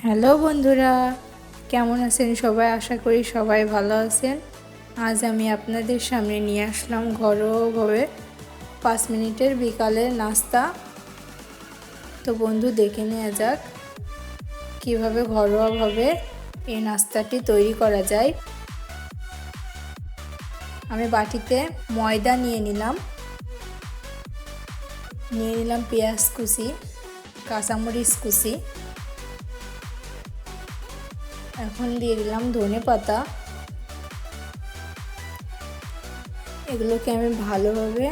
Hello বন্ধুরা, কেমন আছেন সবাই? আশা করি সবাই ভালো আছেন। আজ আমি আপনাদের সামনে নিয়ে আসলাম ঘরোয়াভাবে 5 মিনিটের বিকালের নাস্তা। তো বন্ধু, দেখে নেওয়া যাক কিভাবে ঘরোয়াভাবে এই নাস্তাটি তৈরি করা যায়। আমি বাটিতে ময়দা নিয়ে নিলাম পেঁয়াজ কুচি, কাঁচামরিচ কুচি, এখন দিয়ে দিলাম ধনে পাতা। এগুলোকে আমি ভালোভাবে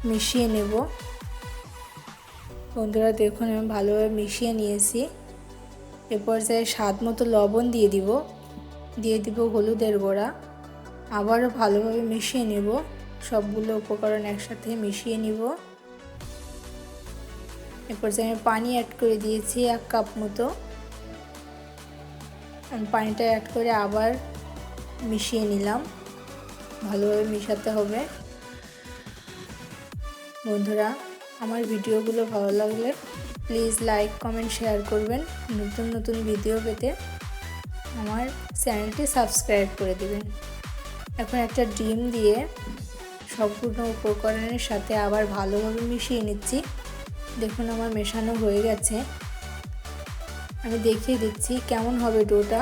মিশিয়ে নেব। বন্ধুরা দেখুন, আমি ভালোভাবে মিশিয়ে নিয়েছি। এরপর স্বাদ মতো লবণ দিয়ে দিব হলুদের গুঁড়া। আবারও ভালোভাবে মিশিয়ে নেব। সবগুলো উপকরণ একসাথে মিশিয়ে নিব। এরপর আমি পানি অ্যাড করে দিয়েছি 1 কাপ মতো। পানিটা অ্যাড করে আবার মিশিয়ে নিলাম। ভালোভাবে মিশাতে হবে। বন্ধুরা, আমার ভিডিওগুলো ভালো লাগলে প্লিজ লাইক, কমেন্ট, শেয়ার করবেন। নতুন নতুন ভিডিও পেতে আমার চ্যানেলটি সাবস্ক্রাইব করে দেবেন। এখন একটা ডিম দিয়ে সবগুলো উপকরণের সাথে আবার ভালোভাবে মিশিয়ে নিচ্ছি। দেখুন, আমার মেশানো হয়ে গেছে। আমি দেখিয়ে দিচ্ছি কেমন হবে ডোটা।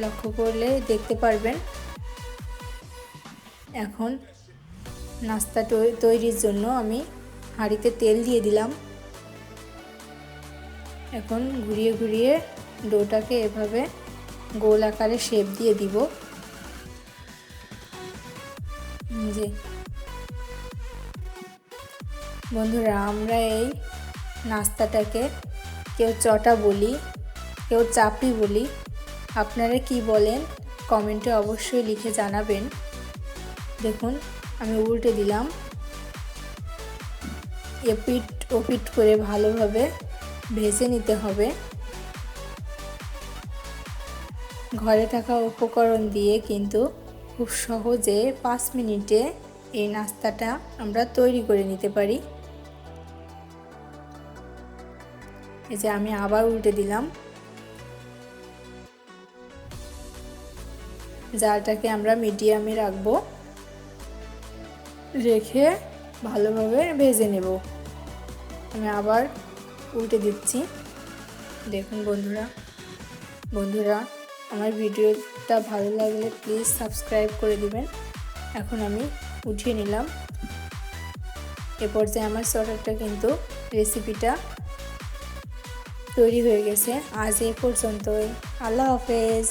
লক্ষ্য করলে দেখতে পারবেন। এখন নাস্তা তৈরির জন্য আমি হাঁড়িতে তেল দিয়ে দিলাম। এখন ঘুরিয়ে ঘুরিয়ে ডোটাকে এভাবে গোল আকারে শেপ দিয়ে দিব। যে বন্ধুরা, আমরা এই নাস্তাটাকে কেউ চটা বলি, কেউ চাপটি বলি। আপনারা কি বলেন কমেন্টে অবশ্যই লিখে জানাবেন। দেখুন, আমি উল্টে দিলাম। এপিট ওপিট করে ভালোভাবে ভেজে নিতে হবে। ঘরে থাকা উপকরণ দিয়ে কিন্তু খুব সহজে 5 মিনিটে এই নাস্তাটা আমরা তৈরি করে নিতে পারি। এই যে আমি আবার উল্টে দিলাম। জালটাকে আমরা মিডিয়ামে রাখবো, রেখে ভালোভাবে ভেজে নেব। আমি আবার উল্টে দিচ্ছি। দেখুন বন্ধুরা, আমার ভিডিওটা ভালো লাগলে প্লিজ সাবস্ক্রাইব করে দিবেন। এখন আমি উঠিয়ে নিলাম। এ পর্যায়ে আমার চটাটা কিন্তু রেসিপিটা তৈরি হয়ে গেছে। আজ এই পর্যন্তই। আল্লাহ হাফেজ।